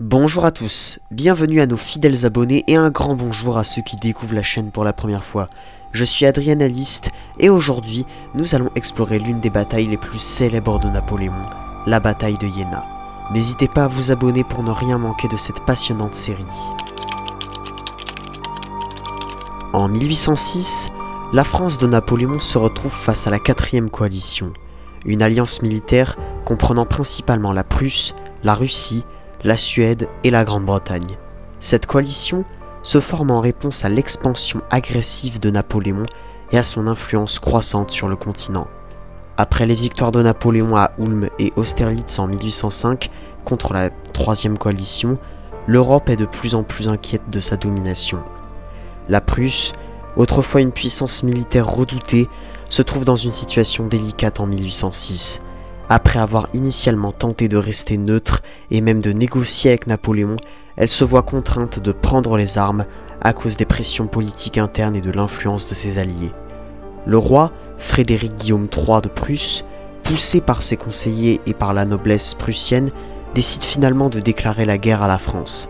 Bonjour à tous, bienvenue à nos fidèles abonnés et un grand bonjour à ceux qui découvrent la chaîne pour la première fois. Je suis Adrianaliste et aujourd'hui nous allons explorer l'une des batailles les plus célèbres de Napoléon, la bataille de Iéna. N'hésitez pas à vous abonner pour ne rien manquer de cette passionnante série. En 1806, la France de Napoléon se retrouve face à la 4e coalition, une alliance militaire comprenant principalement la Prusse, la Russie, la Suède et la Grande-Bretagne. Cette coalition se forme en réponse à l'expansion agressive de Napoléon et à son influence croissante sur le continent. Après les victoires de Napoléon à Ulm et Austerlitz en 1805 contre la 3e coalition, l'Europe est de plus en plus inquiète de sa domination. La Prusse, autrefois une puissance militaire redoutée, se trouve dans une situation délicate en 1806. Après avoir initialement tenté de rester neutre et même de négocier avec Napoléon, elle se voit contrainte de prendre les armes à cause des pressions politiques internes et de l'influence de ses alliés. Le roi, Frédéric Guillaume III de Prusse, poussé par ses conseillers et par la noblesse prussienne, décide finalement de déclarer la guerre à la France.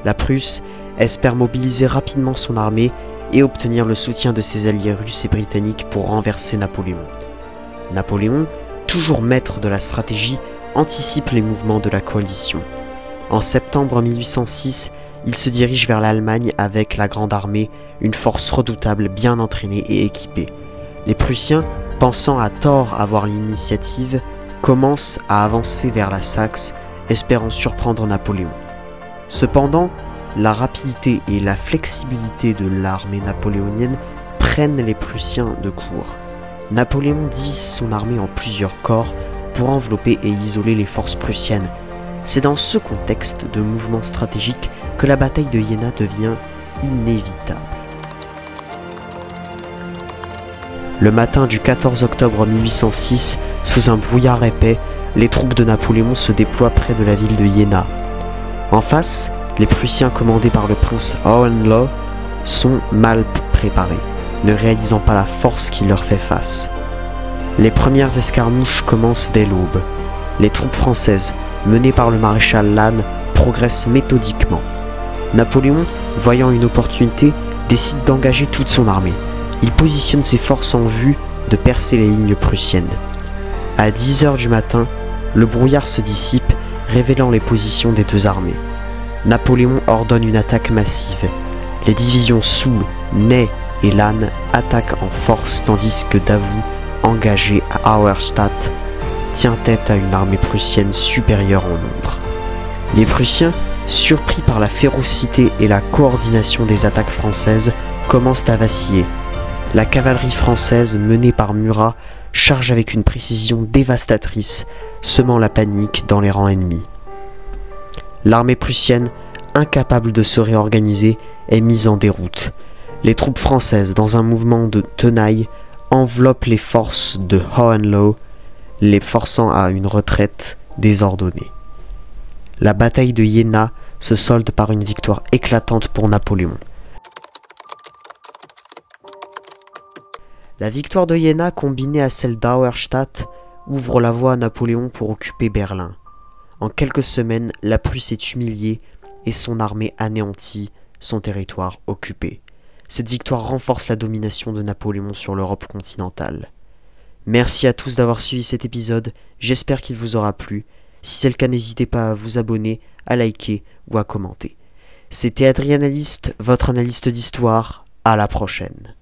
La Prusse espère mobiliser rapidement son armée et obtenir le soutien de ses alliés russes et britanniques pour renverser Napoléon. Napoléon, toujours maître de la stratégie, anticipe les mouvements de la coalition. En septembre 1806, il se dirige vers l'Allemagne avec la Grande Armée, une force redoutable bien entraînée et équipée. Les Prussiens, pensant à tort avoir l'initiative, commencent à avancer vers la Saxe, espérant surprendre Napoléon. Cependant, la rapidité et la flexibilité de l'armée napoléonienne prennent les Prussiens de court. Napoléon divise son armée en plusieurs corps pour envelopper et isoler les forces prussiennes. C'est dans ce contexte de mouvement stratégique que la bataille de Iéna devient inévitable. Le matin du 14 octobre 1806, sous un brouillard épais, les troupes de Napoléon se déploient près de la ville de Iéna. En face, les Prussiens commandés par le prince Hohenlohe sont mal préparés, ne réalisant pas la force qui leur fait face. Les premières escarmouches commencent dès l'aube. Les troupes françaises, menées par le maréchal Lannes, progressent méthodiquement. Napoléon, voyant une opportunité, décide d'engager toute son armée. Il positionne ses forces en vue de percer les lignes prussiennes. À 10 h du matin, le brouillard se dissipe, révélant les positions des deux armées. Napoléon ordonne une attaque massive. Les divisions Soult, Ney et Lannes attaquent en force tandis que Davout, engagé à Auerstadt, tient tête à une armée prussienne supérieure en nombre. Les Prussiens, surpris par la férocité et la coordination des attaques françaises, commencent à vaciller. La cavalerie française, menée par Murat, charge avec une précision dévastatrice, semant la panique dans les rangs ennemis. L'armée prussienne, incapable de se réorganiser, est mise en déroute. Les troupes françaises, dans un mouvement de tenaille, enveloppent les forces de Hohenlohe, les forçant à une retraite désordonnée. La bataille de Iéna se solde par une victoire éclatante pour Napoléon. La victoire de Iéna, combinée à celle d'Auerstadt, ouvre la voie à Napoléon pour occuper Berlin. En quelques semaines, la Prusse est humiliée et son armée anéantie, son territoire occupé. Cette victoire renforce la domination de Napoléon sur l'Europe continentale. Merci à tous d'avoir suivi cet épisode, j'espère qu'il vous aura plu. Si c'est le cas, n'hésitez pas à vous abonner, à liker ou à commenter. C'était Adrianaliste, votre analyste d'histoire, à la prochaine.